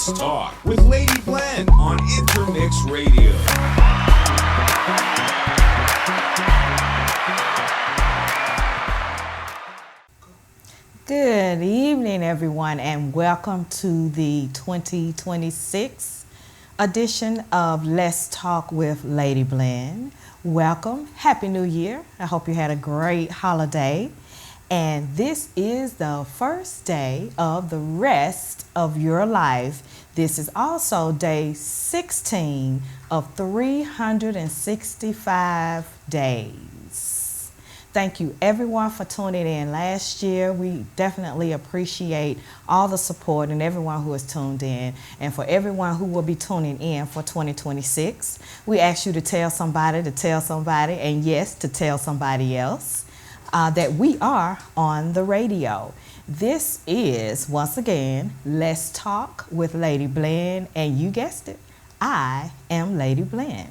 Let's Talk with Lady Blend on Intermix Radio. Good evening, everyone, and welcome to the 2026 edition of Let's Talk with Lady Blend. Welcome. Happy New Year. I hope you had a great holiday. And this is the first day of the rest of your life. This is also day 16 of 365 days. Thank you everyone for tuning in last year. We definitely appreciate all the support and everyone who has tuned in. And for everyone who will be tuning in for 2026, we ask you to tell somebody, and yes, to tell somebody else that we are on the radio. This is, once again, Let's Talk with Lady Blend, and you guessed it, I am Lady Blend.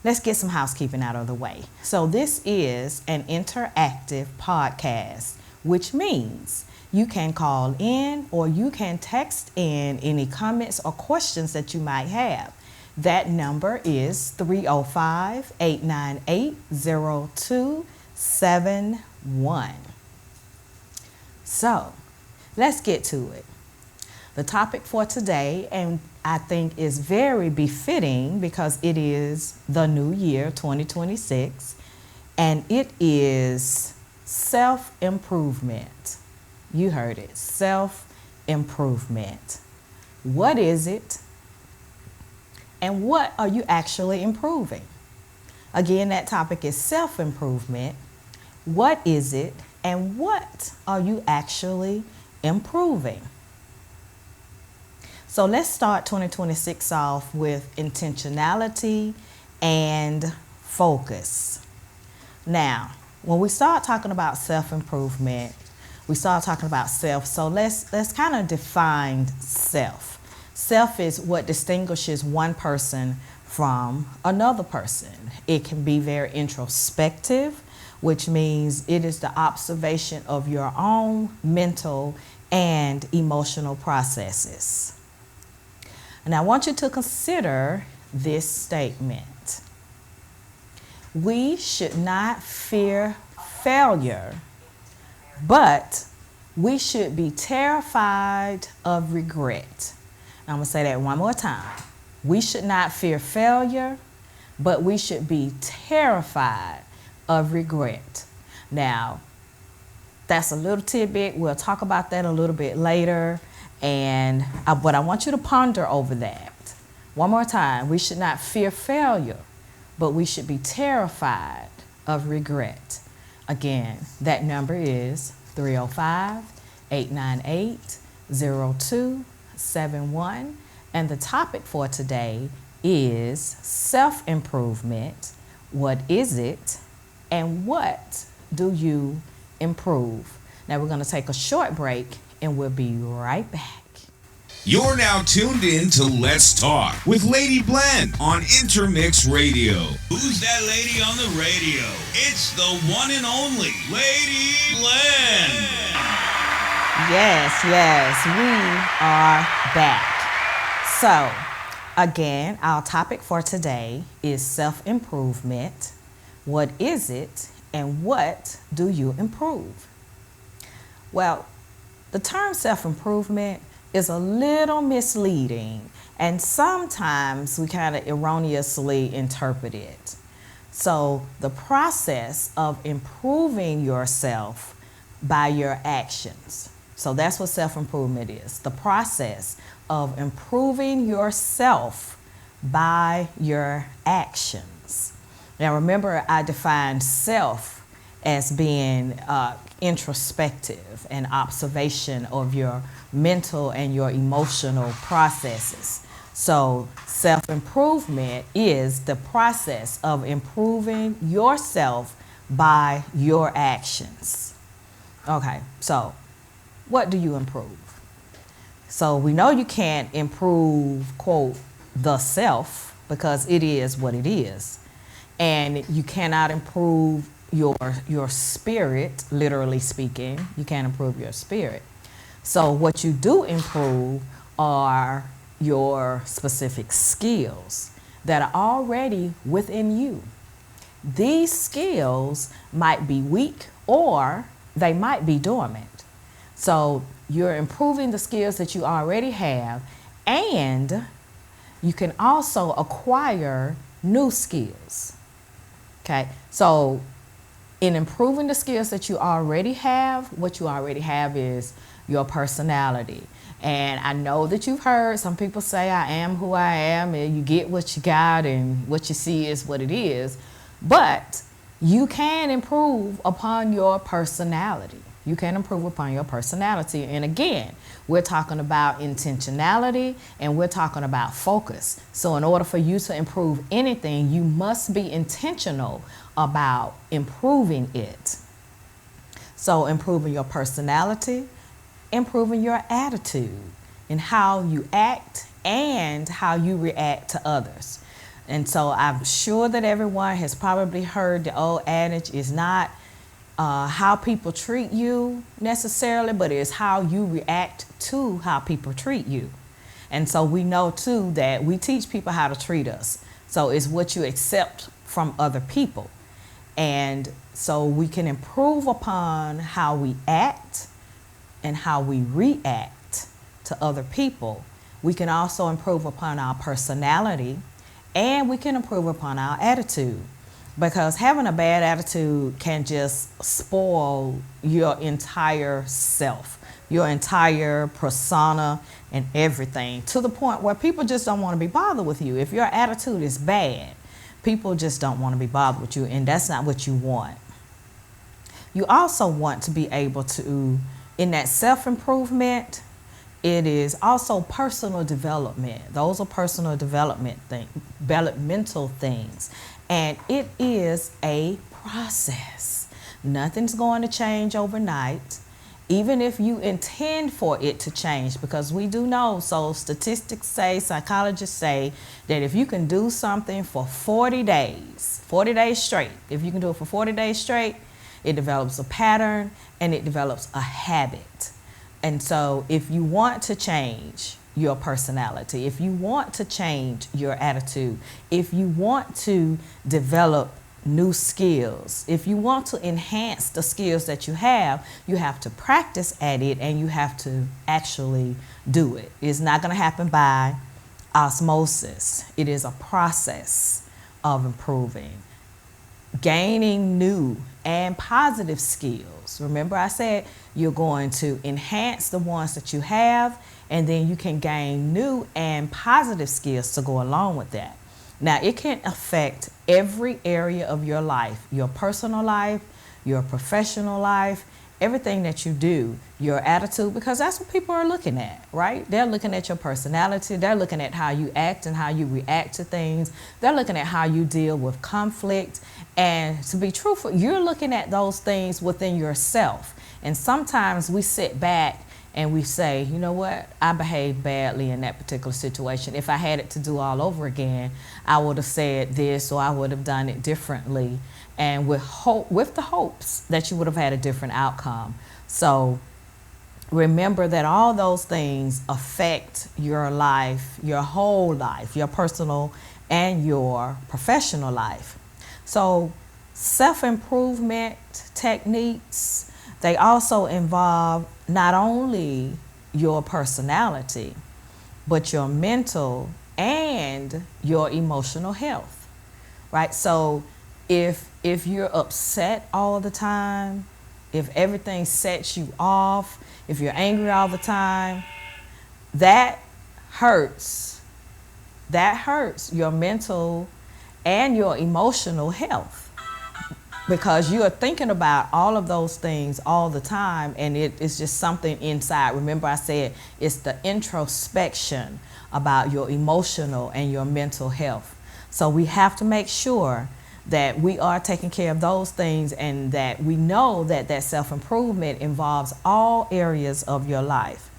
Let's get some housekeeping out of the way. So this is an interactive podcast, which means you can call in or you can text in any comments or questions that you might have. That number is 305-898-0271. So let's get to it. The topic for today, and I think is very befitting because it is the new year, 2026, and it is self-improvement. You heard it, self-improvement. What is it? And what are you actually improving? Again, that topic is self-improvement. What is it? And what are you actually improving? So let's start 2026 off with intentionality and focus. Now, when we start talking about self-improvement, we start talking about self. So let's kind of define self. Self is what distinguishes one person from another person. It can be very introspective, which means it is the observation of your own mental and emotional processes. And I want you to consider this statement. We should not fear failure, but we should be terrified of regret. I'm going to say that one more time. We should not fear failure, but we should be terrified of regret. Now, that's a little tidbit. We'll talk about that a little bit later. But I want you to ponder over that. One more time. We should not fear failure, but we should be terrified of regret. Again, that number is 305-898-0271. And the topic for today is self-improvement. What is it? And what do you improve? Now we're going to take a short break and we'll be right back. You're now tuned in to Let's Talk with Lady Blend on Intermix Radio. Who's that lady on the radio? It's the one and only Lady Blend. Yes, we are back. So, again, our topic for today is self-improvement. What is it and what do you improve? Well, the term self-improvement is a little misleading, and sometimes we kind of erroneously interpret it. So the process of improving yourself by your actions. So that's what self-improvement is, the process of improving yourself by your actions. Now remember, I defined self as being introspective and observation of your mental and your emotional processes. So self-improvement is the process of improving yourself by your actions. Okay, so what do you improve? So we know you can't improve, quote, the self, because it is what it is. And you cannot improve your spirit, literally speaking. You can't improve your spirit. So what you do improve are your specific skills that are already within you. These skills might be weak or they might be dormant. So you're improving the skills that you already have, and you can also acquire new skills. Okay, so in improving the skills that you already have, what you already have is your personality. And I know that you've heard some people say, I am who I am, and you get what you got, and what you see is what it is. But you can improve upon your personality. You can improve upon your personality. And again, we're talking about intentionality and we're talking about focus. So in order for you to improve anything, you must be intentional about improving it. So improving your personality, improving your attitude and how you act and how you react to others. And so I'm sure that everyone has probably heard the old adage is not how people treat you necessarily, but it's how you react to how people treat you. And so we know too that we teach people how to treat us. So it's what you accept from other people. And so we can improve upon how we act and how we react to other people. We can also improve upon our personality, and we can improve upon our attitude, because having a bad attitude can just spoil your entire self, your entire persona and everything, to the point where people just don't want to be bothered with you. If your attitude is bad, people just don't want to be bothered with you, and that's not what you want. You also want to be able to, in that self-improvement, it is also personal development. Those are personal developmental things. And it is a process. Nothing's going to change overnight, even if you intend for it to change, because we do know, so statistics say, psychologists say, that if you can do something for 40 days straight, if you can do it for 40 days straight, it develops a pattern and it develops a habit. And so if you want to change your personality, if you want to change your attitude, if you want to develop new skills, if you want to enhance the skills that you have to practice at it, and you have to actually do it. It's not going to happen by osmosis. It is a process of improving, gaining new and positive skills. Remember I said you're going to enhance the ones that you have, and then you can gain new and positive skills to go along with that. Now, it can affect every area of your life, your personal life, your professional life, everything that you do, your attitude, because that's what people are looking at, right? They're looking at your personality. They're looking at how you act and how you react to things. They're looking at how you deal with conflict. And to be truthful, you're looking at those things within yourself. And sometimes we sit back and we say, you know what, I behaved badly in that particular situation. If I had it to do all over again, I would have said this, or I would have done it differently, and with the hopes that you would have had a different outcome. So remember that all those things affect your life, your whole life, your personal and your professional life. So self-improvement techniques, they also involve not only your personality, but your mental and your emotional health, right? So if you're upset all the time, if everything sets you off, if you're angry all the time, that hurts your mental and your emotional health, because you are thinking about all of those things all the time, and it's just something inside. Remember I said it's the introspection about your emotional and your mental health. So we have to make sure that we are taking care of those things, and that we know that that self-improvement involves all areas of your life.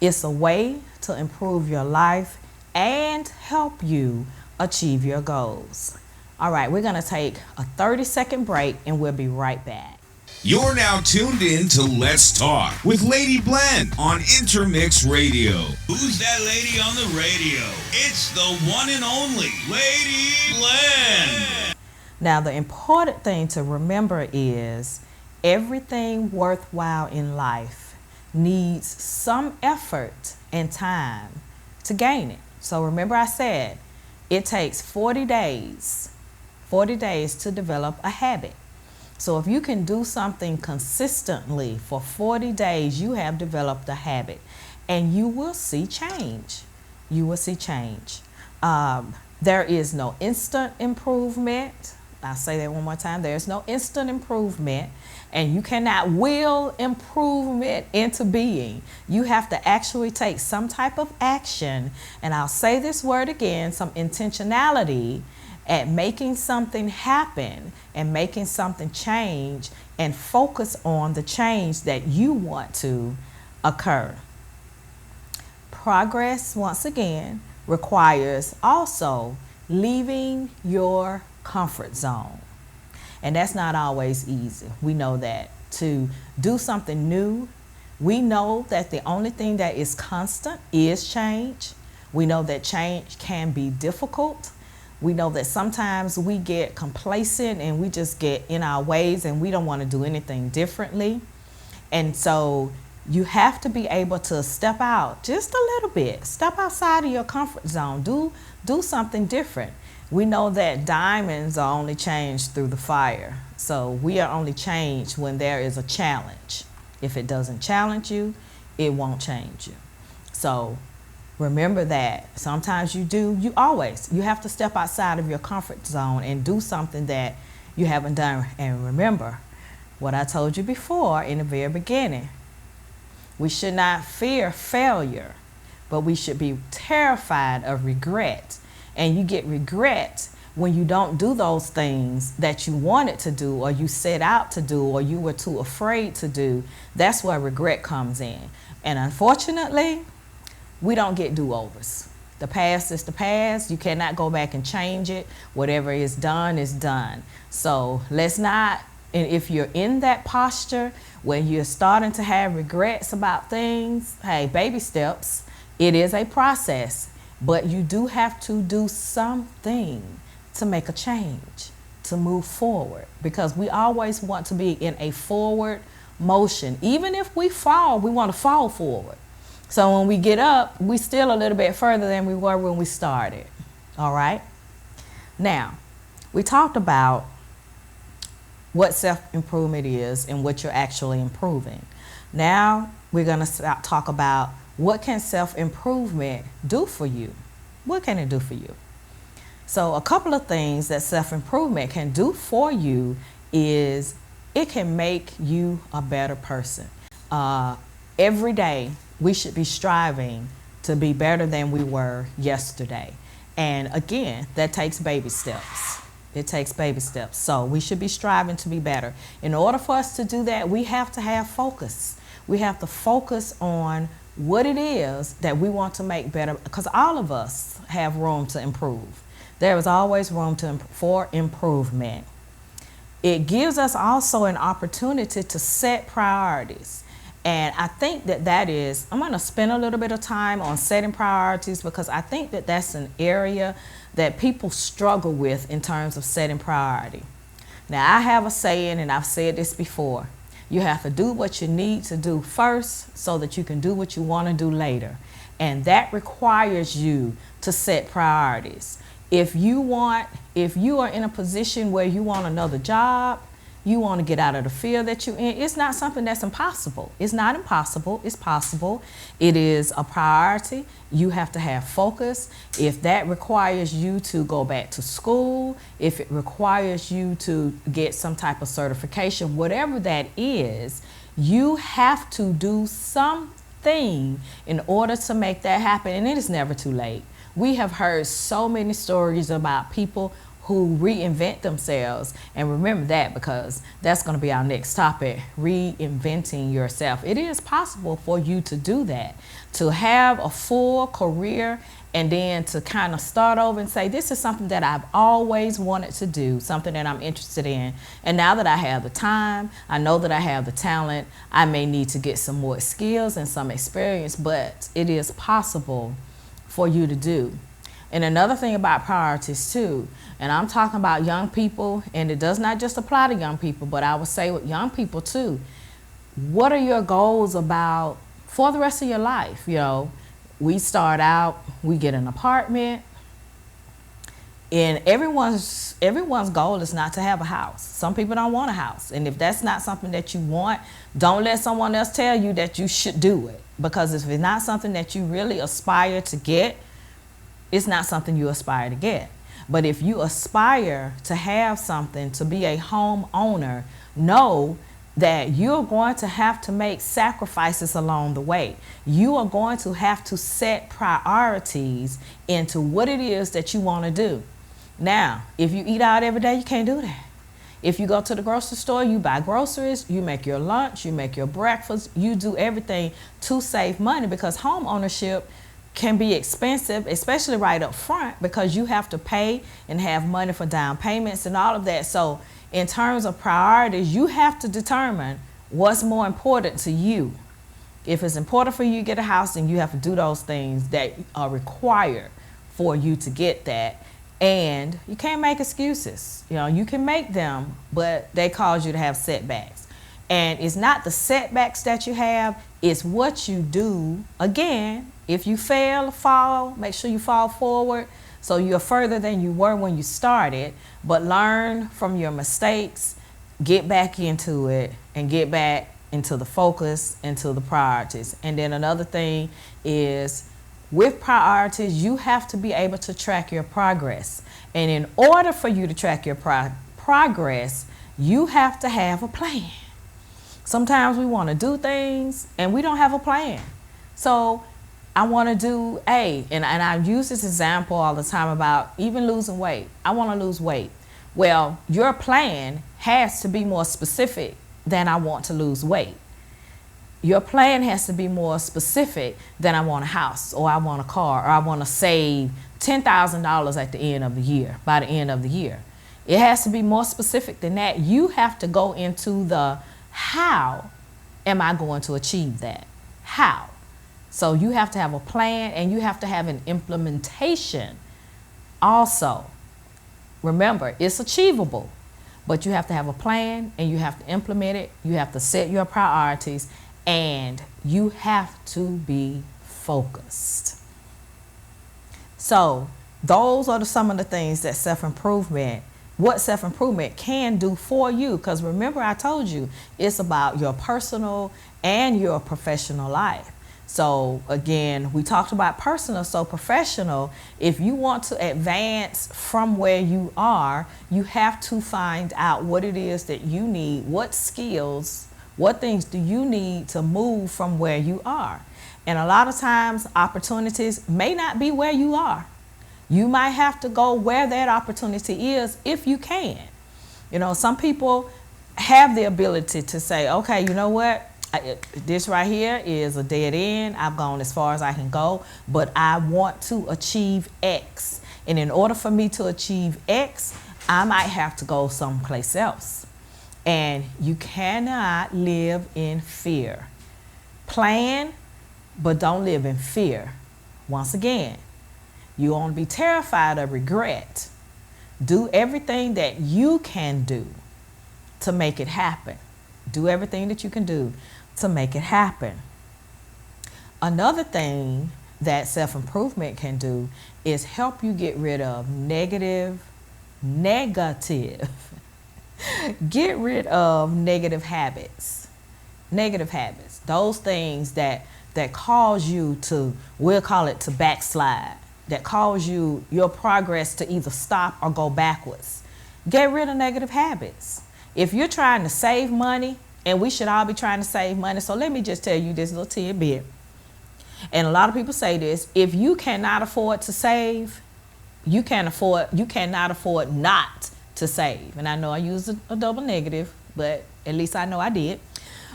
It's a way to improve your life and help you achieve your goals. All right, we're going to take a 30-second break, and we'll be right back. You're now tuned in to Let's Talk with Lady Blend on Intermix Radio. Who's that lady on the radio? It's the one and only Lady Blend. Now, the important thing to remember is everything worthwhile in life needs some effort and time to gain it. So remember I said it takes 40 days to develop a habit. So if you can do something consistently for 40 days, you have developed a habit and you will see change. You will see change. There is no instant improvement. I'll say that one more time. There's no instant improvement, and you cannot will improvement into being. You have to actually take some type of action, and I'll say this word again, some intentionality at making something happen and making something change, and focus on the change that you want to occur. Progress, once again, requires also leaving your comfort zone. And that's not always easy. We know that. To do something new, we know that the only thing that is constant is change. We know that change can be difficult. We know that sometimes we get complacent and we just get in our ways and we don't want to do anything differently. And so you have to be able to step out just a little bit, step outside of your comfort zone, do something different. We know that diamonds are only changed through the fire. So we are only changed when there is a challenge. If it doesn't challenge you, it won't change you. So remember that. Sometimes you have to step outside of your comfort zone and do something that you haven't done. And remember what I told you before in the very beginning. We should not fear failure, but we should be terrified of regret. And you get regret when you don't do those things that you wanted to do, or you set out to do, or you were too afraid to do. That's where regret comes in. And unfortunately, we don't get do-overs. The past is the past. You cannot go back and change it. Whatever is done is done. So let's not, and if you're in that posture where you're starting to have regrets about things, hey, baby steps. It is a process. But you do have to do something to make a change, to move forward, because we always want to be in a forward motion. Even if we fall, we want to fall forward. So when we get up, we're still a little bit further than we were when we started. All right? Now, we talked about what self-improvement is and what you're actually improving. Now, we're going to talk about what can self-improvement do for you? What can it do for you? So a couple of things that self-improvement can do for you is it can make you a better person. Every day, we should be striving to be better than we were yesterday. And again, that takes baby steps. It takes baby steps. So we should be striving to be better. In order for us to do that, we have to have focus. We have to focus on what it is that we want to make better, because all of us have room to improve. There is always room for improvement. It gives us also an opportunity to set priorities. And I think that is, I'm going to spend a little bit of time on setting priorities, because I think that that's an area that people struggle with in terms of setting priority. Now, I have a saying, and I've said this before. You have to do what you need to do first so that you can do what you want to do later. And that requires you to set priorities. If you are in a position where you want another job, you want to get out of the field that you're in, it's not something that's impossible. It's not impossible. It's possible. It is a priority. You have to have focus. If that requires you to go back to school, if it requires you to get some type of certification, whatever that is, you have to do something in order to make that happen. And it is never too late. We have heard so many stories about people who reinvent themselves. And remember that, because that's going to be our next topic, reinventing yourself. It is possible for you to do that, to have a full career and then to kind of start over and say, this is something that I've always wanted to do, something that I'm interested in. And now that I have the time, I know that I have the talent, I may need to get some more skills and some experience, but it is possible for you to do. And another thing about priorities too, and I'm talking about young people, and it does not just apply to young people, but I would say with young people too, what are your goals about for the rest of your life? You know, we start out, we get an apartment, and everyone's goal is not to have a house. Some people don't want a house, and if that's not something that you want, don't let someone else tell you that you should do it, because if it's not something that you really aspire to get, it's not something you aspire to get. But if you aspire to have something, to be a homeowner, know that you're going to have to make sacrifices along the way. You are going to have to set priorities into what it is that you want to do. Now, if you eat out every day, you can't do that. If you go to the grocery store, you buy groceries, you make your lunch, you make your breakfast, you do everything to save money, because home ownership can be expensive, especially right up front, because you have to pay and have money for down payments and all of that. So in terms of priorities, you have to determine what's more important to you. If it's important for you to get a house, then you have to do those things that are required for you to get that. And you can't make excuses. You know, you can make them, but they cause you to have setbacks. And it's not the setbacks that you have, it's what you do. Again, if you fail, fall, make sure you fall forward so you're further than you were when you started, but learn from your mistakes, get back into it, and get back into the focus, into the priorities. And then another thing is, with priorities, you have to be able to track your progress. And in order for you to track your progress, you have to have a plan. Sometimes we want to do things and we don't have a plan. So I want to do and I use this example all the time about even losing weight. I want to lose weight. Well, your plan has to be more specific than I want to lose weight. Your plan has to be more specific than I want a house, or I want a car, or I want to save $10,000 at the end of the year, by the end of the year. It has to be more specific than that. You have to go into the how am I going to achieve that? How? So you have to have a plan, and you have to have an implementation also. Remember, it's achievable, but you have to have a plan, and you have to implement it. You have to set your priorities, and you have to be focused. So those are some of the things that what self-improvement can do for you. Because remember, I told you, it's about your personal and your professional life. So again, we talked about personal, so professional. If you want to advance from where you are, you have to find out what it is that you need, what skills, what things do you need to move from where you are. And a lot of times, opportunities may not be where you are. You might have to go where that opportunity is if you can. You know, some people have the ability to say, okay, you know what? This right here is a dead end. I've gone as far as I can go, but I want to achieve X. And in order for me to achieve X, I might have to go someplace else. And you cannot live in fear. Plan, but don't live in fear. Once again, you won't be terrified of regret. Do everything that you can do to make it happen. Do everything that you can do to make it happen. Another thing that self-improvement can do is help you get rid of negative. Get rid of negative habits. Negative habits. Those things that cause you to, we'll call it to backslide, that cause your progress to either stop or go backwards. Get rid of negative habits. If you're trying to save money, and we should all be trying to save money, so let me just tell you this little tidbit. And a lot of people say this: if you cannot afford to save, you cannot afford not to save. And I know I used a double negative, but at least I know I did.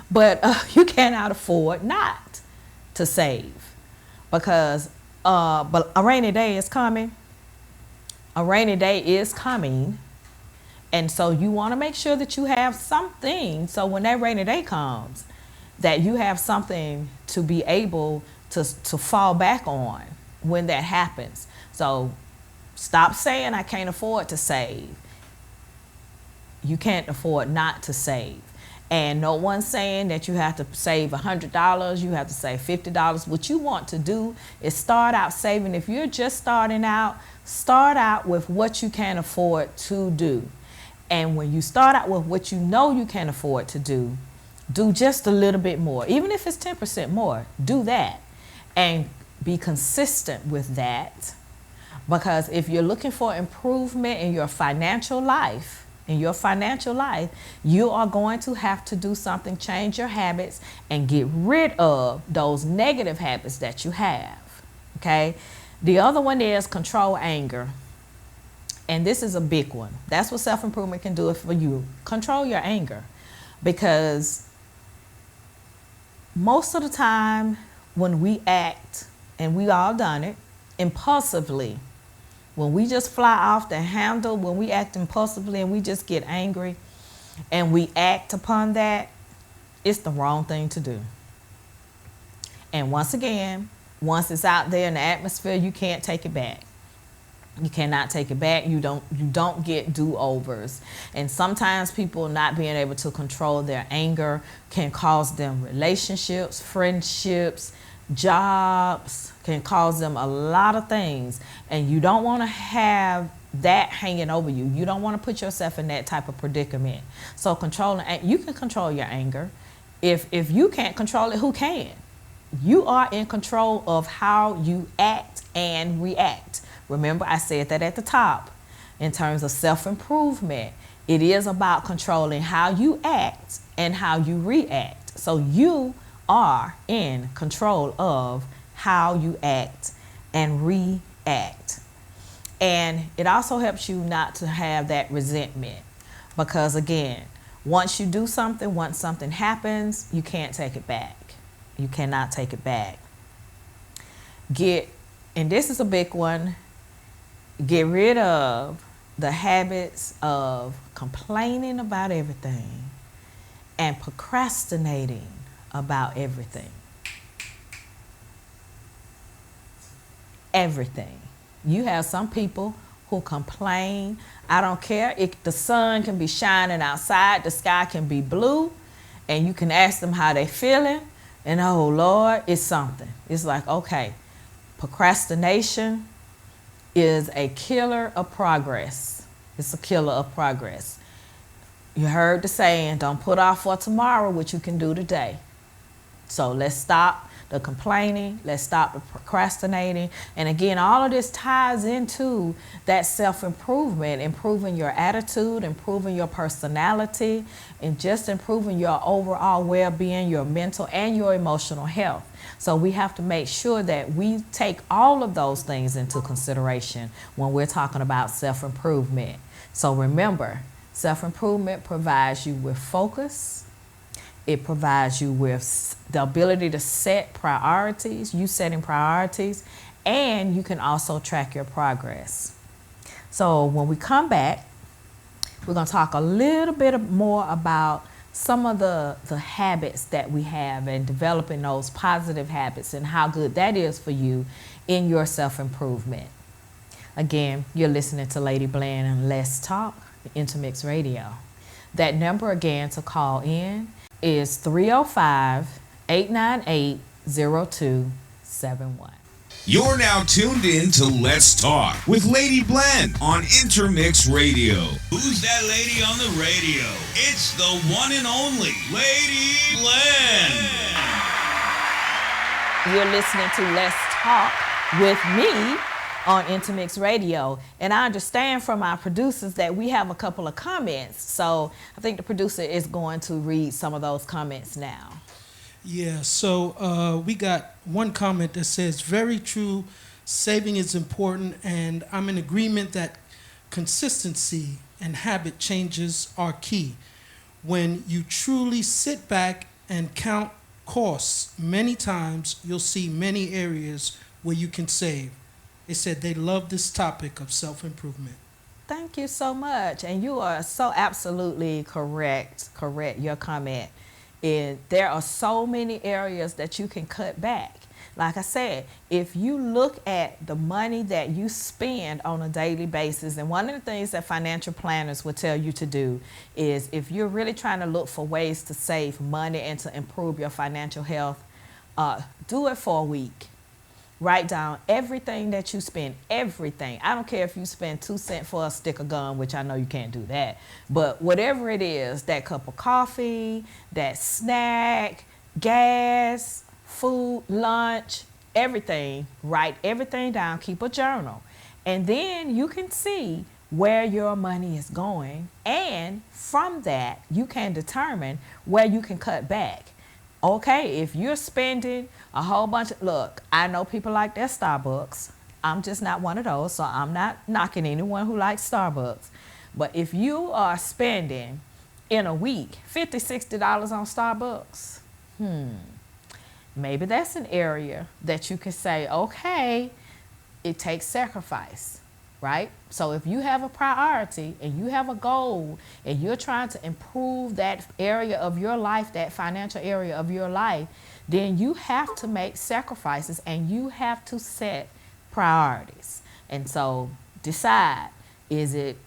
But you cannot afford not to save, because but a rainy day is coming. A rainy day is coming. And so you want to make sure that you have something, so when that rainy day comes, that you have something to be able to fall back on when that happens. So stop saying I can't afford to save. You can't afford not to save. And no one's saying that you have to save $100, you have to save $50. What you want to do is start out saving. If you're just starting out, start out with what you can afford to do. And when you start out with what you know you can afford to do just a little bit more. Even if it's 10% more, do that. And be consistent with that. Because if you're looking for improvement in your financial life, you are going to have to do something, change your habits, and get rid of those negative habits that you have. Okay? The other one is control anger. And this is a big one. That's what self-improvement can do for you. Control your anger. Because most of the time when we act, and we all done it, impulsively, when we just fly off the handle, when we act impulsively and we just get angry and we act upon that, it's the wrong thing to do. And once again, once it's out there in the atmosphere, you can't take it back. You cannot take it back. You don't get do-overs. And sometimes people not being able to control their anger can cause them relationships, friendships, jobs, can cause them a lot of things. And you don't want to have that hanging over you. You don't want to put yourself in that type of predicament. So you can control your anger. If you can't control it, who can? You are in control of how you act and react. Remember, I said that at the top. In terms of self-improvement, it is about controlling how you act and how you react. So you are in control of how you act and react. And it also helps you not to have that resentment. Because again, once you do something, once something happens, you can't take it back. You cannot take it back. And this is a big one, get rid of the habits of complaining about everything and procrastinating about everything. Everything. You have some people who complain. I don't care if the sun can be shining outside, the sky can be blue, and you can ask them how they feeling, and oh Lord, it's something. It's like, okay, procrastination is a killer of progress. It's a killer of progress. You heard the saying, don't put off for tomorrow what you can do today. So let's stop the complaining. Let's stop the procrastinating. And again, all of this ties into that self-improvement, improving your attitude, improving your personality, and just improving your overall well-being, your mental and your emotional health. So we have to make sure that we take all of those things into consideration when we're talking about self-improvement. So remember, self-improvement provides you with focus. It provides you with the ability to set priorities, you setting priorities, and you can also track your progress. So when we come back, we're going to talk a little bit more about some of the habits that we have and developing those positive habits and how good that is for you in your self-improvement. Again, you're listening to Lady Bland and Let's Talk, Intermix Radio. That number again to call in is 305-898-0271. You're now tuned in to Let's Talk with Lady Bland on Intermix Radio. Who's that lady on the radio? It's the one and only Lady Bland. You're listening to Let's Talk with me on Intermix Radio. And I understand from our producers that we have a couple of comments. So I think the producer is going to read some of those comments now. Yeah, so we got one comment that says, very true, Saving is important, and I'm in agreement that consistency and habit changes are key. When you truly sit back and count costs, many times you'll see many areas where you can save. They said they love this topic of self improvement. Thank you so much. And you are so absolutely correct. Correct your comment. There are so many areas that you can cut back. Like I said, if you look at the money that you spend on a daily basis, and one of the things that financial planners will tell you to do is if you're really trying to look for ways to save money and to improve your financial health, do it for a week. Write down everything that you spend, everything. I don't care if you spend 2 cents for a stick of gum, which I know you can't do that, but whatever it is, that cup of coffee, that snack, gas, food, lunch, everything, write everything down, keep a journal. And then you can see where your money is going. And from that, you can determine where you can cut back. Okay, if you're spending a whole bunch of, look, I know people like their Starbucks. I'm just not one of those, so I'm not knocking anyone who likes Starbucks. But if you are spending in a week $50, $60 on Starbucks, maybe that's an area that you can say, okay, it takes sacrifice, right? So if you have a priority and you have a goal and you're trying to improve that area of your life, that financial area of your life, then you have to make sacrifices and you have to set priorities. And so decide, is it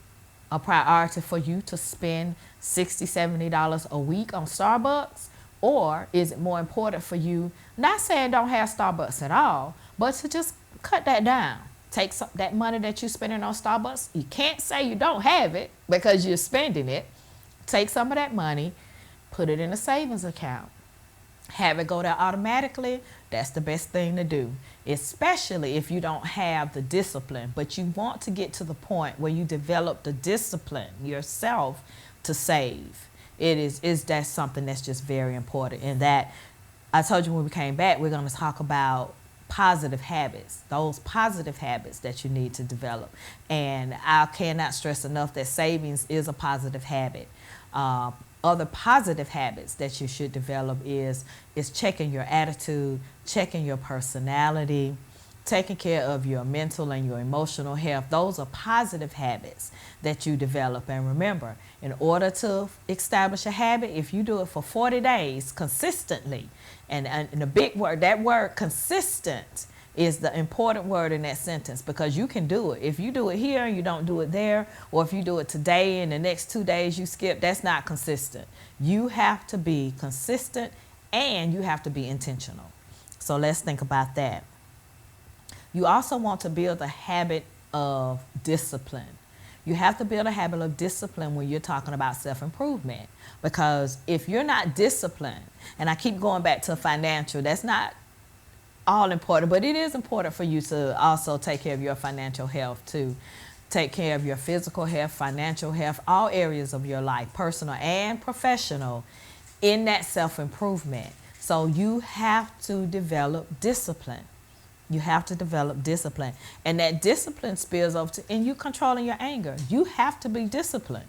a priority for you to spend $60, $70 a week on Starbucks? Or is it more important for you, not saying don't have Starbucks at all, but to just cut that down? Take that money that you're spending on Starbucks. You can't say you don't have it because you're spending it. Take some of that money, put it in a savings account. Have it go there automatically. That's the best thing to do, especially if you don't have the discipline. But you want to get to the point where you develop the discipline yourself to save. That's something that's just very important. And that, I told you when we came back, we're going to talk about positive habits, those positive habits that you need to develop. And I cannot stress enough that savings is a positive habit. Other positive habits that you should develop is checking your attitude, checking your personality, taking care of your mental and your emotional health. Those are positive habits that you develop. And remember, in order to establish a habit, if you do it for 40 days consistently, and the big word, that word consistent is the important word in that sentence, because you can do it. If you do it here and you don't do it there, or if you do it today and the next 2 days you skip, that's not consistent. You have to be consistent and you have to be intentional. So let's think about that. You also want to build a habit of discipline. You have to build a habit of discipline when you're talking about self-improvement, because if you're not disciplined, and I keep going back to financial, that's not all important, but it is important for you to also take care of your financial health too. Take care of your physical health, financial health, all areas of your life, personal and professional, in that self-improvement. So you have to develop discipline. You have to develop discipline. And that discipline spills over to, and you controlling your anger. You have to be disciplined.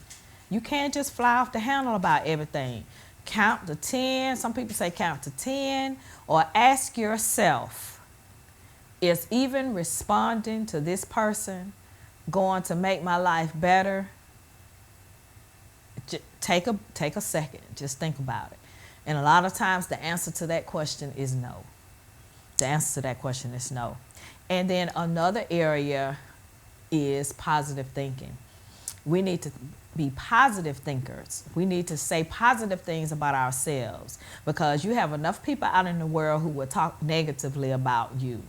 You can't just fly off the handle about everything. Count to 10. Some people say count to 10. Or ask yourself, is even responding to this person going to make my life better? Take a second. Just think about it. And a lot of times the answer to that question is no. The answer to that question is no. And then another area is positive thinking. We need to be positive thinkers. We need to say positive things about ourselves, because you have enough people out in the world who will talk negatively about you.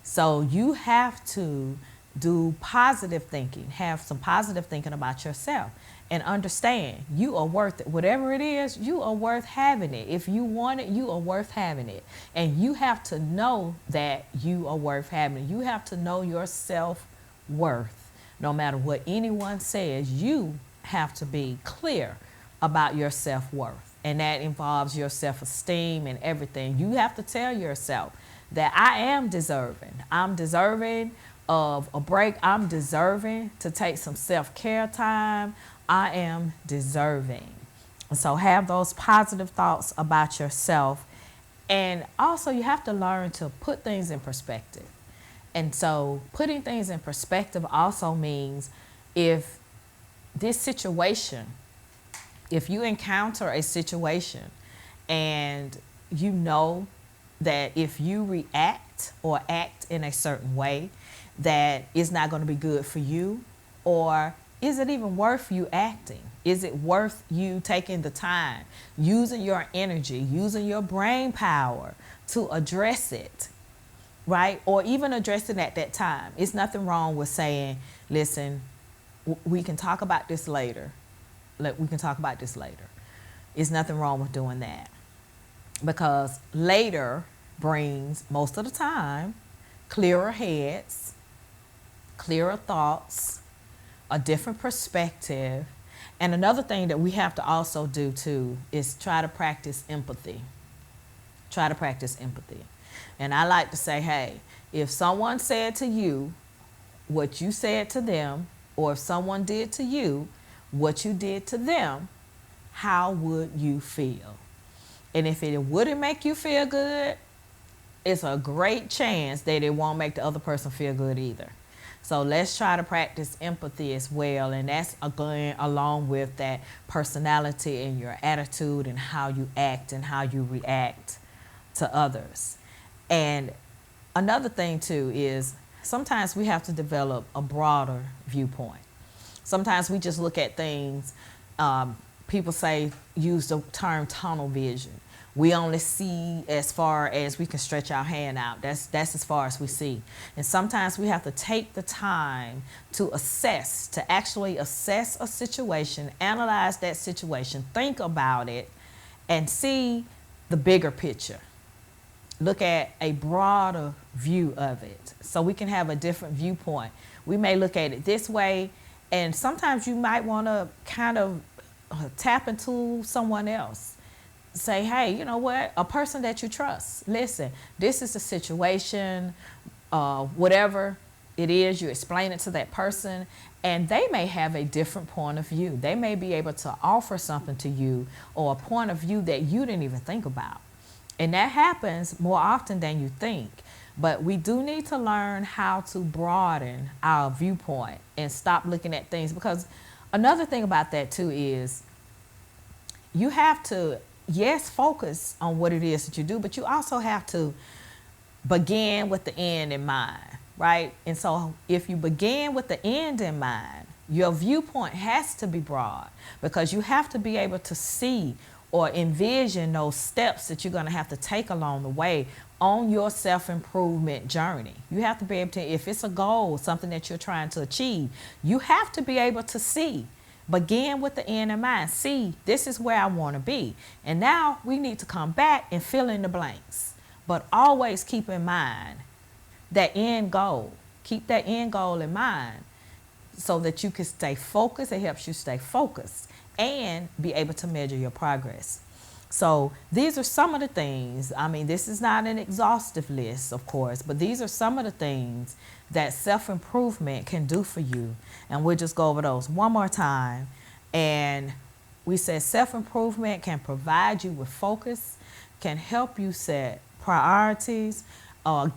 So you have to do positive thinking, have some positive thinking about yourself, and understand you are worth it. Whatever it is, you are worth having it. If you want it, you are worth having it. And you have to know that you are worth having it. You have to know your self-worth. No matter what anyone says, you have to be clear about your self-worth. And that involves your self-esteem and everything. You have to tell yourself that I am deserving. I'm deserving of a break. I'm deserving to take some self-care time. I am deserving. And so have those positive thoughts about yourself. And also you have to learn to put things in perspective. And so putting things in perspective also means if this situation, if you encounter a situation and you know that if you react or act in a certain way, that is not going to be good for you, or is it even worth you acting? Is it worth you taking the time, using your energy, using your brain power to address it, right? Or even addressing at that time. It's nothing wrong with saying, listen, we can talk about this later. We can talk about this later. There's nothing wrong with doing that, because later brings, most of the time, clearer heads, clearer thoughts, a different perspective. And another thing that we have to also do too is try to practice empathy. Try to practice empathy. And I like to say, hey, if someone said to you what you said to them, or if someone did to you what you did to them, how would you feel? And if it wouldn't make you feel good, it's a great chance that it won't make the other person feel good either. So let's try to practice empathy as well. And that's going along with that personality and your attitude and how you act and how you react to others. And another thing too is sometimes we have to develop a broader viewpoint. Sometimes we just look at things, people say, use the term tunnel vision. We only see as far as we can stretch our hand out. That's as far as we see. And sometimes we have to take the time to assess, to actually assess a situation, analyze that situation, think about it, and see the bigger picture. Look at a broader view of it so we can have a different viewpoint. We may look at it this way, and sometimes you might want to kind of tap into someone else. Say, hey, you know what? A person that you trust. Listen, this is the situation, whatever it is, you explain it to that person, and they may have a different point of view. They may be able to offer something to you, or a point of view that you didn't even think about. And that happens more often than you think. But we do need to learn how to broaden our viewpoint and stop looking at things. Because another thing about that too is you have to, yes, focus on what it is that you do, but you also have to begin with the end in mind, right? And so if you begin with the end in mind, your viewpoint has to be broad, because you have to be able to see or envision those steps that you're going to have to take along the way on your self-improvement journey. You have to be able to, if it's a goal, something that you're trying to achieve, you have to be able to see. Begin with the end in mind. See, this is where I want to be. And now we need to come back and fill in the blanks. But always keep in mind that end goal. Keep that end goal in mind so that you can stay focused. It helps you stay focused and be able to measure your progress. So these are some of the things. I mean, this is not an exhaustive list, of course, but these are some of the things that self-improvement can do for you. And we'll just go over those one more time. And we said self-improvement can provide you with focus, can help you set priorities,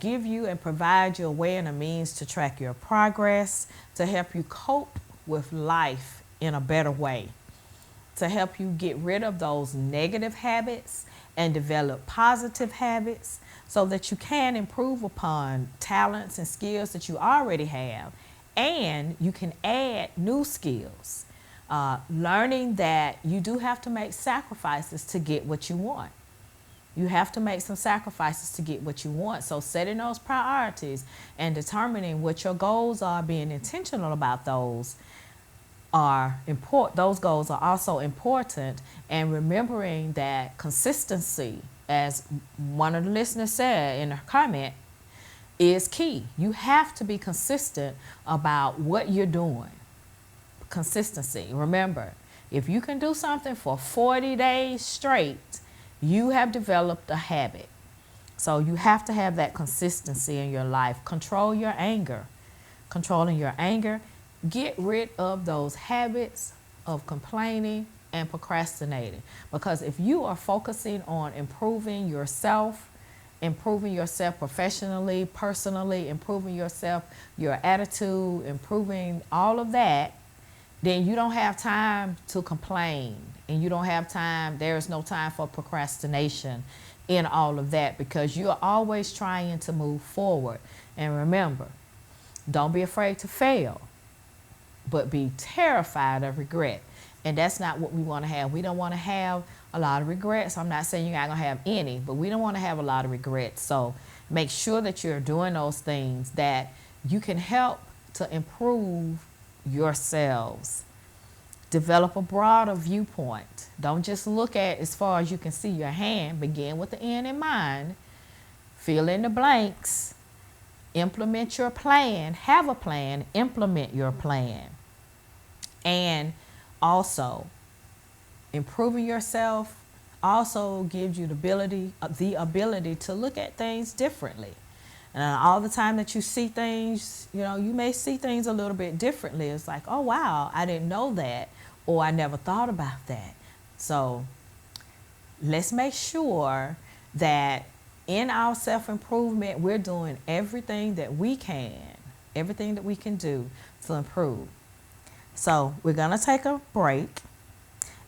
give you and provide you a way and a means to track your progress, to help you cope with life in a better way, to help you get rid of those negative habits and develop positive habits so that you can improve upon talents and skills that you already have, and you can add new skills. Learning that you do have to make sacrifices to get what you want. You have to make some sacrifices to get what you want. So setting those priorities and determining what your goals are, being intentional about those, are important. Those goals are also important, and remembering that consistency, as one of the listeners said in a comment, is key. You have to be consistent about what you're doing. Consistency. Remember, if you can do something for 40 days straight, you have developed a habit. So you have to have that consistency in your life. Control your anger. Controlling your anger. Get rid of those habits of complaining and procrastinating. Because if you are focusing on improving yourself professionally, personally, improving yourself, your attitude, improving all of that, then you don't have time to complain, and you don't have time, there is no time for procrastination in all of that, because you're always trying to move forward. And remember, don't be afraid to fail, but be terrified of regret. And that's not what we want to have. We don't want to have a lot of regrets. I'm not saying you're not going to have any, but we don't want to have a lot of regrets. So make sure that you're doing those things that you can help to improve yourselves. Develop a broader viewpoint. Don't just look at as far as you can see your hand. Begin with the end in mind. Fill in the blanks. Implement your plan. Have a plan. Implement your plan. And also, improving yourself also gives you the ability to look at things differently. And all the time that you see things, you may see things a little bit differently. It's like, oh, wow, I didn't know that, or I never thought about that. So let's make sure that in our self-improvement, we're doing everything that we can do to improve. So we're going to take a break,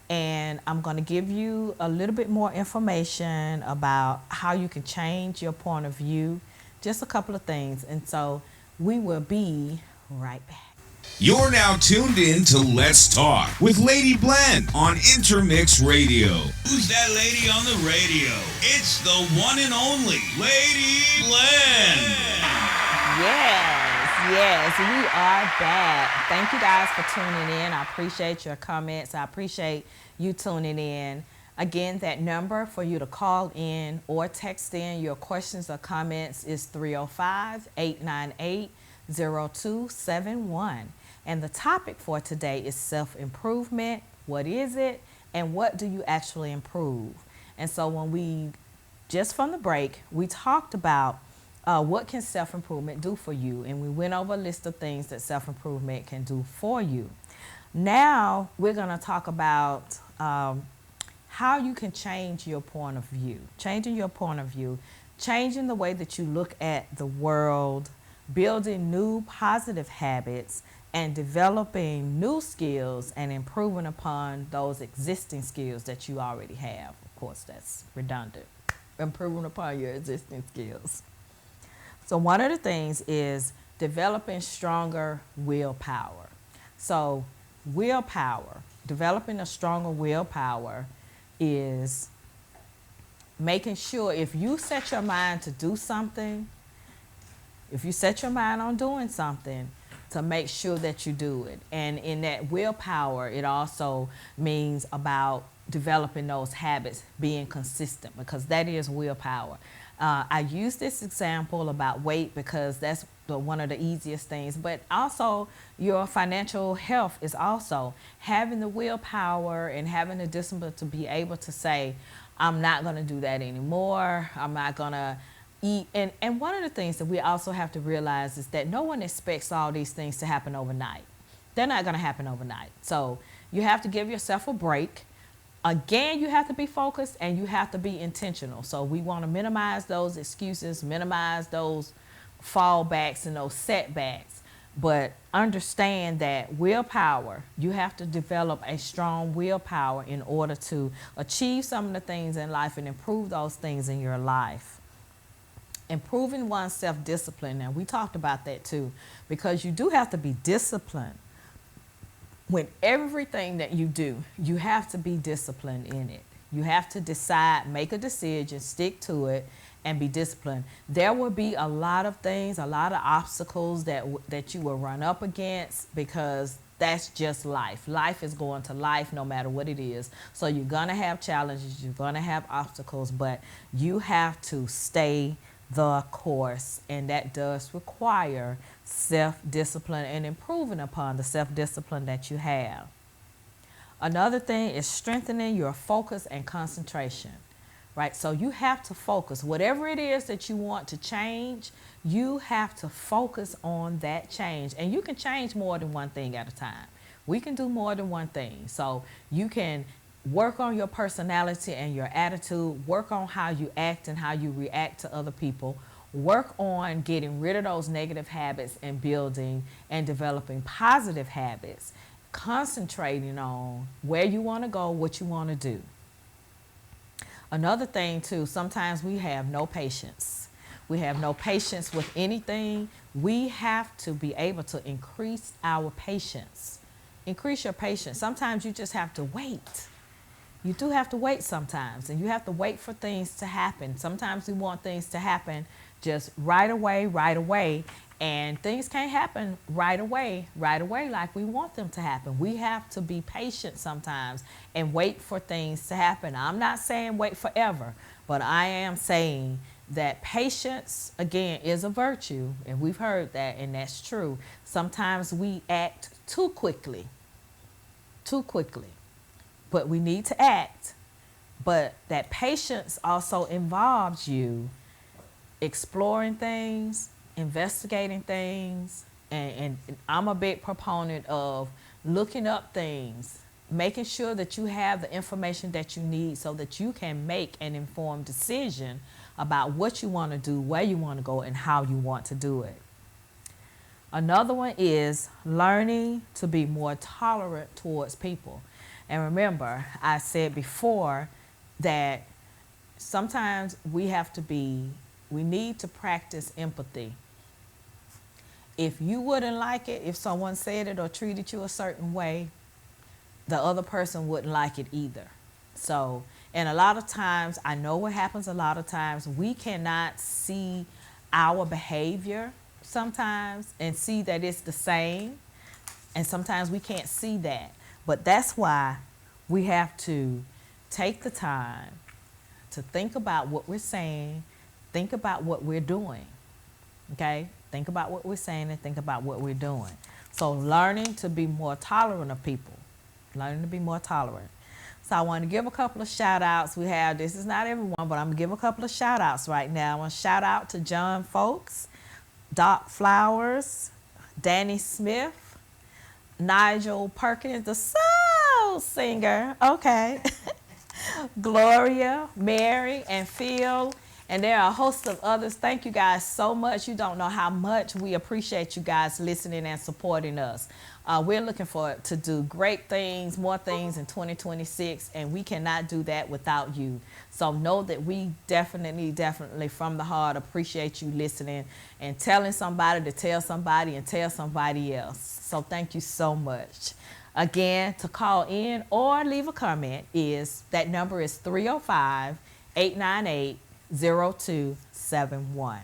and I'm going to give you a little bit more information about how you can change your point of view, just a couple of things. And so we will be right back. You're now tuned in to Let's Talk with Lady Blend on Intermix Radio. Who's that lady on the radio? It's the one and only Lady Blend. Yes, we are back. Thank you guys for tuning in. I appreciate your comments. I appreciate you tuning in. Again, that number for you to call in or text in your questions or comments is 305-898-0271. And the topic for today is self-improvement. What is it? And what do you actually improve? And so just from the break, we talked about what can self-improvement do for you? And we went over a list of things that self-improvement can do for you. Now we're going to talk about how you can change your point of view. Changing your point of view, changing the way that you look at the world, building new positive habits, and developing new skills and improving upon those existing skills that you already have. Of course, that's redundant. Improving upon your existing skills. So one of the things is developing stronger willpower. So developing a stronger willpower is making sure if you set your mind to do something, if you set your mind on doing something, to make sure that you do it. And in that willpower, it also means about developing those habits, being consistent, because that is willpower. I use this example about weight because that's one of the easiest things, but also your financial health is also having the willpower and having the discipline to be able to say, I'm not going to do that anymore. I'm not going to eat. And one of the things that we also have to realize is that no one expects all these things to happen overnight. They're not going to happen overnight. So you have to give yourself a break. Again, you have to be focused and you have to be intentional. So we want to minimize those excuses, minimize those fallbacks and those setbacks. But understand that willpower, you have to develop a strong willpower in order to achieve some of the things in life and improve those things in your life. Improving one's self-discipline. Now, we talked about that too, because you do have to be disciplined. With everything that you do, you have to be disciplined in it. You have to decide, make a decision, stick to it, and be disciplined. There will be a lot of things, a lot of obstacles that you will run up against, because that's just life. Life is going to life no matter what it is. So you're going to have challenges, you're going to have obstacles, but you have to stay the course, and that does require self-discipline and improving upon the self-discipline that you have. Another thing is strengthening your focus and concentration. right? So you have to focus. Whatever it is that you want to change, you have to focus on that change. And you can change more than one thing at a time. We can do more than one thing. So you can work on your personality and your attitude, work on how you act and how you react to other people, work on getting rid of those negative habits and building and developing positive habits, concentrating on where you want to go, what you want to do. Another thing too, sometimes we have no patience. We have no patience with anything. We have to be able to increase our patience. Increase your patience. Sometimes you just have to wait. You do have to wait sometimes, and you have to wait for things to happen. Sometimes we want things to happen just right away, and things can't happen right away like we want them to happen. We have to be patient sometimes and wait for things to happen. I'm not saying wait forever, but I am saying that patience, again, is a virtue, and we've heard that, and that's true. Sometimes we act too quickly, but we need to act. But that patience also involves you exploring things, investigating things, and I'm a big proponent of looking up things, making sure that you have the information that you need so that you can make an informed decision about what you want to do, where you want to go, and how you want to do it. Another one is learning to be more tolerant towards people. And remember, I said before that sometimes we need to practice empathy. If you wouldn't like it, if someone said it or treated you a certain way, the other person wouldn't like it either. So, and a lot of times, I know what happens a lot of times, we cannot see our behavior sometimes and see that it's the same. And sometimes we can't see that. But that's why we have to take the time to think about what we're saying, think about what we're doing, okay? Think about what we're saying and think about what we're doing. So learning to be more tolerant of people, learning to be more tolerant. So I want to give a couple of shout outs. This is not everyone, but I'm going to give a couple of shout outs right now. I want to shout out to John Folks, Doc Flowers, Danny Smith, Nigel Perkins, the soul singer, okay, Gloria, Mary, and Phil, and there are a host of others. Thank you guys so much. You don't know how much we appreciate you guys listening and supporting us. We're looking to do great things, more things in 2026, and we cannot do that without you. So know that we definitely from the heart appreciate you listening and telling somebody to tell somebody and tell somebody else. So thank you so much. Again, to call in or leave a comment that number is 305-898-0271.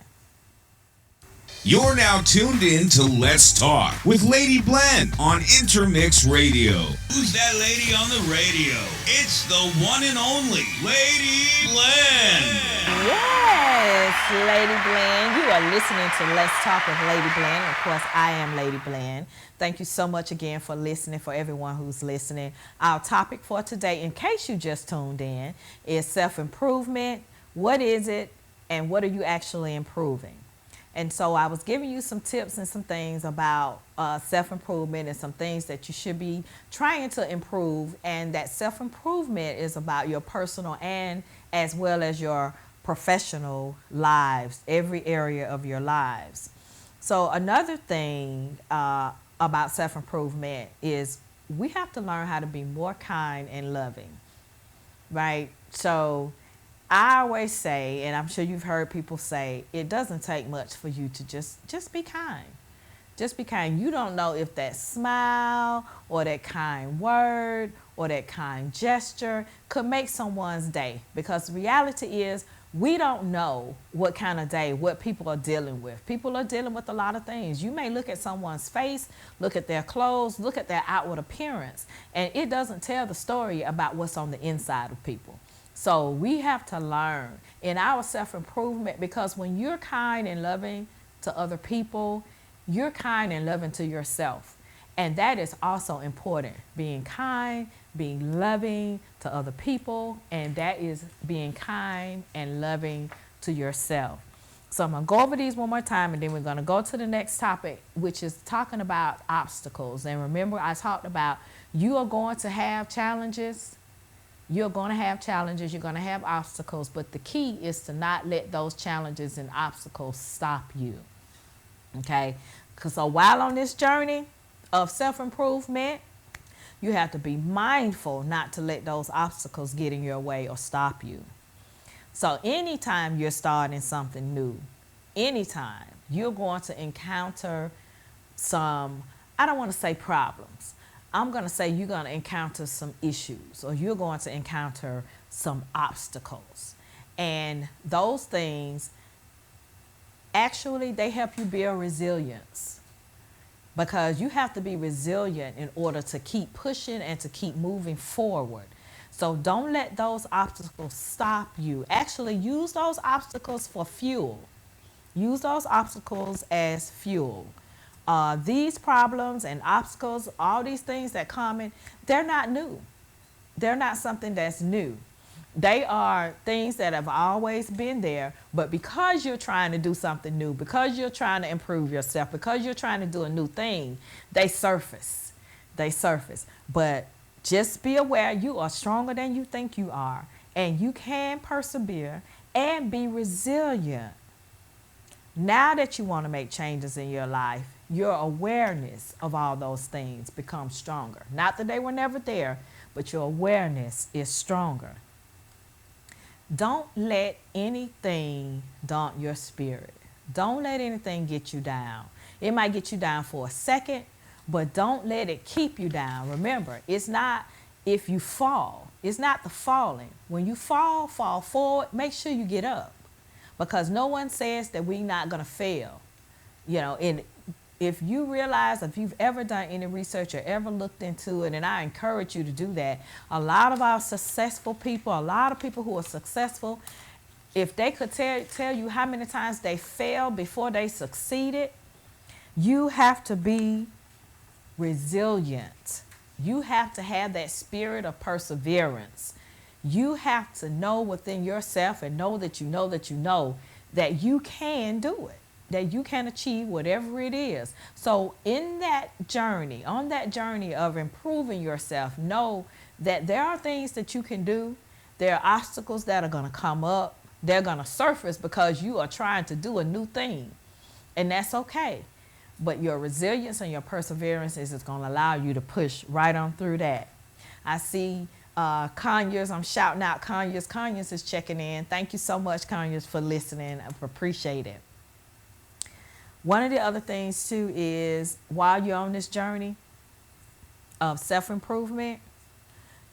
You're now tuned in to Let's Talk with Lady Blend on Intermix Radio. Who's that lady on the radio? It's the one and only Lady Blend. Yes, Lady Blend. You are listening to Let's Talk with Lady Blend. Of course, I am Lady Blend. Thank you so much again for listening, for everyone who's listening. Our topic for today, in case you just tuned in, is self-improvement. What is it, and what are you actually improving? And so I was giving you some tips and some things about self-improvement and some things that you should be trying to improve. And that self-improvement is about your personal and as well as your professional lives, every area of your lives. So another thing about self-improvement is we have to learn how to be more kind and loving, right? So I always say, and I'm sure you've heard people say, it doesn't take much for you to just be kind. Just be kind. You don't know if that smile or that kind word or that kind gesture could make someone's day, because the reality is we don't know what kind of day, what people are dealing with. People are dealing with a lot of things. You may look at someone's face, look at their clothes, look at their outward appearance, and it doesn't tell the story about what's on the inside of people. So we have to learn in our self-improvement, because when you're kind and loving to other people, you're kind and loving to yourself. And that is also important. Being kind, being loving to other people, and that is being kind and loving to yourself. So I'm going to go over these one more time, and then we're going to go to the next topic, which is talking about obstacles. And remember, I talked about you are going to have challenges. You're going to have challenges. You're going to have obstacles. But the key is to not let those challenges and obstacles stop you. Okay? So while on this journey of self-improvement, you have to be mindful not to let those obstacles get in your way or stop you. So anytime you're starting something new, anytime you're going to encounter some, I don't want to say problems. I'm going to say you're going to encounter some issues, or you're going to encounter some obstacles. And those things, actually, they help you build resilience, because you have to be resilient in order to keep pushing and to keep moving forward. So don't let those obstacles stop you. Actually, use those obstacles for fuel. Use those obstacles as fuel. These problems and obstacles, all these things that come in, they're not new. They're not something that's new. They are things that have always been there, but because you're trying to do something new, because you're trying to improve yourself, because you're trying to do a new thing, they surface. They surface. But just be aware you are stronger than you think you are, and you can persevere and be resilient. Now that you want to make changes in your life, your awareness of all those things becomes stronger. Not that they were never there, but your awareness is stronger. Don't let anything daunt your spirit. Don't let anything get you down. It might get you down for a second, but don't let it keep you down. Remember, it's not if you fall. It's not the falling. When you fall forward, make sure you get up. Because no one says that we're not going to fail. You know, and if you realize, if you've ever done any research or ever looked into it, and I encourage you to do that, a lot of our successful people, a lot of people who are successful, if they could tell you how many times they failed before they succeeded, you have to be resilient. You have to have that spirit of perseverance. You have to know within yourself and know that you know that you know that you can do it, that you can achieve whatever it is. So in that journey, on that journey of improving yourself, know that there are things that you can do. There are obstacles that are going to come up. They're going to surface because you are trying to do a new thing, and that's okay. But your resilience and your perseverance is going to allow you to push right on through that. I see Conyers, I'm shouting out Conyers. Conyers is checking in. Thank you so much, Conyers, for listening. I appreciate it. One of the other things, too, is while you're on this journey of self-improvement,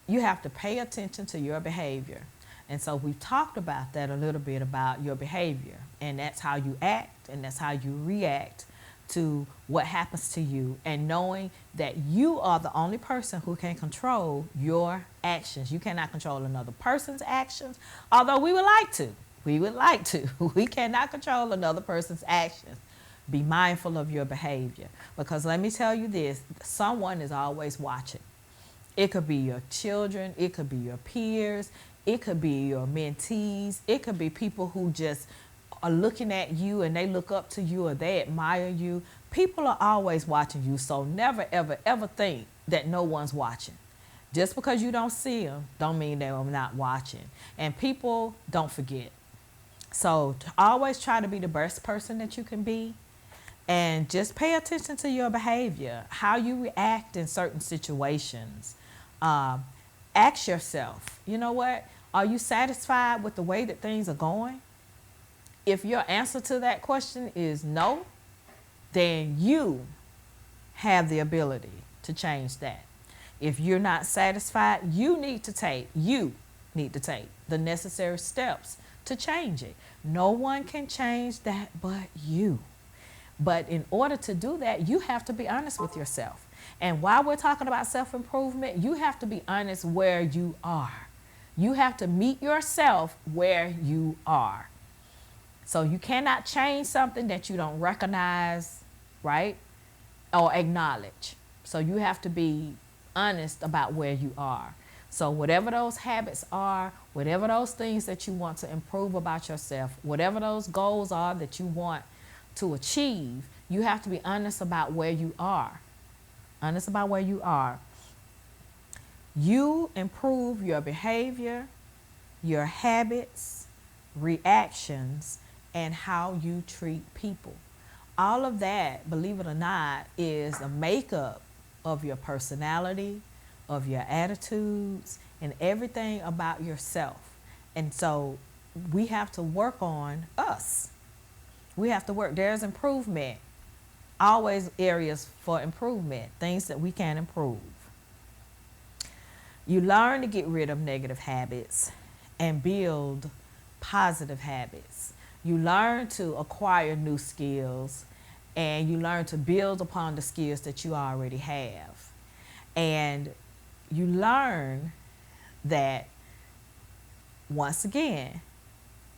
you have to pay attention to your behavior. And so we've talked about that a little bit, about your behavior. And that's how you act, and that's how you react to what happens to you, and knowing that you are the only person who can control your actions. You cannot control another person's actions, although we would like to. We would like to. We cannot control another person's actions. Be mindful of your behavior, because let me tell you this, someone is always watching. It could be your children, it could be your peers, it could be your mentees, it could be people who just are looking at you and they look up to you or they admire you. People are always watching you, so never, ever, ever think that no one's watching. Just because you don't see them don't mean they're not watching. And people don't forget. So always try to be the best person that you can be, and just pay attention to your behavior, how you react in certain situations. Ask yourself, you know what? Are you satisfied with the way that things are going? If your answer to that question is no, then you have the ability to change that. If you're not satisfied, you need to take the necessary steps to change it. No one can change that but you. But in order to do that, you have to be honest with yourself. And while we're talking about self-improvement, you have to be honest where you are. You have to meet yourself where you are. So you cannot change something that you don't recognize, right, or acknowledge. So you have to be honest about where you are. So whatever those habits are, whatever those things that you want to improve about yourself, whatever those goals are that you want to achieve, you have to be honest about where you are. Honest about where you are. You improve your behavior, your habits, reactions, and how you treat people. All of that, believe it or not, is a makeup of your personality, of your attitudes, and everything about yourself. And so we have to work on us. We have to work. There's improvement. Always areas for improvement, things that we can improve. You learn to get rid of negative habits and build positive habits. You learn to acquire new skills, and you learn to build upon the skills that you already have. And you learn that, once again,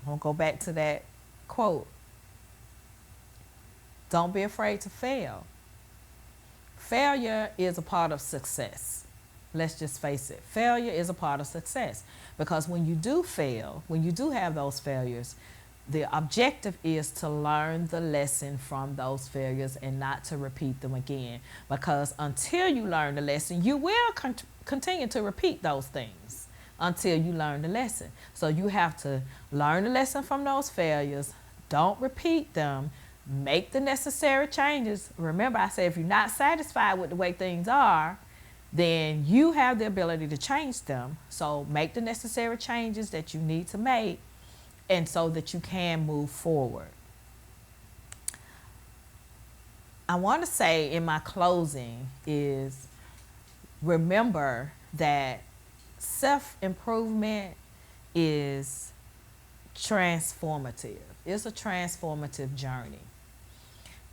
I'm going to go back to that quote. Don't be afraid to fail. Failure is a part of success. Let's just face it. Failure is a part of success, because when you do fail, when you do have those failures, the objective is to learn the lesson from those failures and not to repeat them again. Because until you learn the lesson, you will continue to repeat those things until you learn the lesson. So you have to learn the lesson from those failures. Don't repeat them. Make the necessary changes. Remember, I said if you're not satisfied with the way things are, then you have the ability to change them. So make the necessary changes that you need to make, and so that you can move forward. I want to say in my closing is, remember that self-improvement is transformative. It's a transformative journey.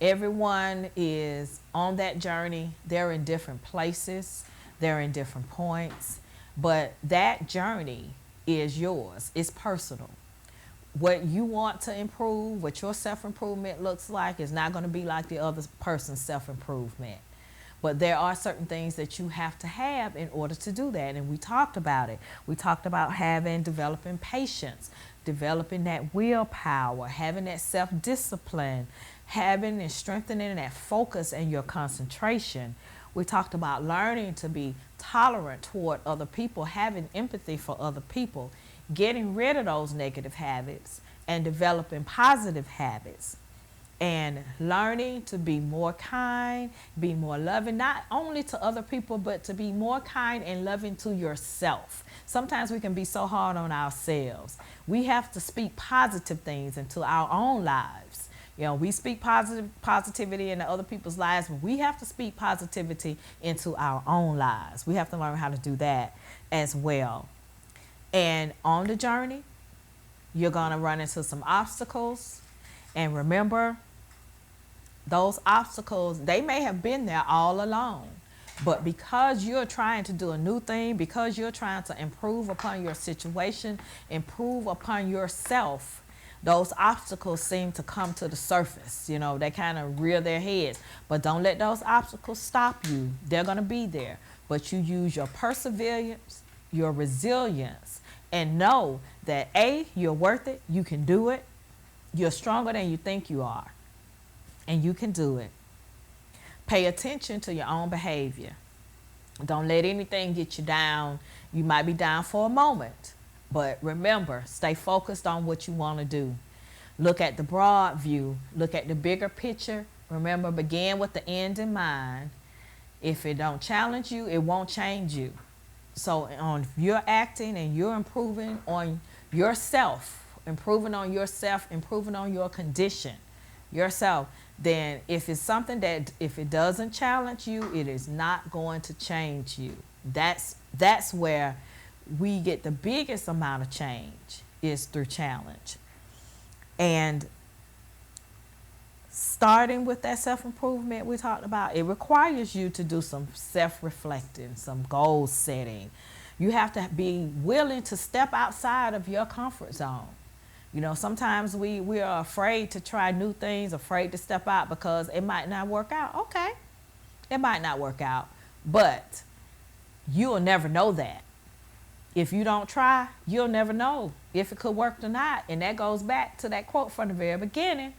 Everyone is on that journey. They're in different places. They're in different points. But that journey is yours. It's personal. What you want to improve, what your self-improvement looks like, is not going to be like the other person's self-improvement. But there are certain things that you have to have in order to do that. And we talked about it. We talked about developing patience, developing that willpower, having that self-discipline, having and strengthening that focus and your concentration. We talked about learning to be tolerant toward other people, having empathy for other people, getting rid of those negative habits and developing positive habits, and learning to be more kind, be more loving, not only to other people, but to be more kind and loving to yourself. Sometimes we can be so hard on ourselves. We have to speak positive things into our own lives. You know, we speak positivity into other people's lives, but we have to speak positivity into our own lives. We have to learn how to do that as well. And on the journey, you're going to run into some obstacles. And remember, those obstacles, they may have been there all along. But because you're trying to do a new thing, because you're trying to improve upon your situation, improve upon yourself, those obstacles seem to come to the surface. You know, they kind of rear their heads. But don't let those obstacles stop you. They're going to be there. But you use your perseverance, your resilience, and know that A, you're worth it. You can do it. You're stronger than you think you are. And you can do it. Pay attention to your own behavior. Don't let anything get you down. You might be down for a moment. But remember, stay focused on what you want to do. Look at the broad view. Look at the bigger picture. Remember, begin with the end in mind. If it don't challenge you, it won't change you. So if you're acting and you're improving on yourself, improving on your condition, yourself, then if it's something that, if it doesn't challenge you, it is not going to change you. That's where we get the biggest amount of change, is through challenge. And starting with that self-improvement we talked about, it requires you to do some self-reflecting, some goal setting. You have to be willing to step outside of your comfort zone. You know, sometimes we are afraid to try new things, afraid to step out because it might not work out. Okay, it might not work out, but you'll never know that. If you don't try, you'll never know if it could work or not. And that goes back to that quote from the very beginning.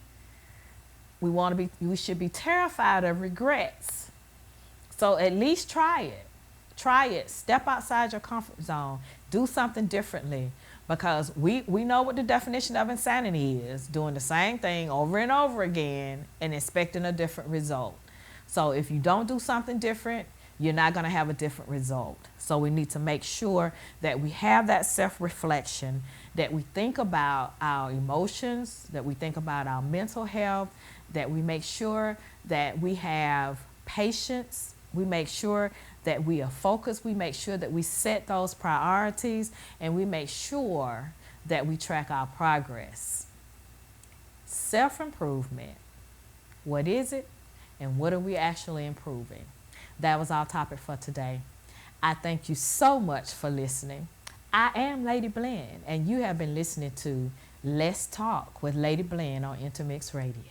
We should be terrified of regrets. So at least try it. Try it. Step outside your comfort zone. Do something differently. Because we know what the definition of insanity is, doing the same thing over and over again and expecting a different result. So if you don't do something different, you're not going to have a different result. So we need to make sure that we have that self-reflection, that we think about our emotions, that we think about our mental health, that we make sure that we have patience, we make sure that we are focused, we make sure that we set those priorities, and we make sure that we track our progress. Self-improvement, what is it, and what are we actually improving? That was our topic for today. I thank you so much for listening. I am Lady Blend, and you have been listening to Let's Talk with Lady Blend on Intermix Radio.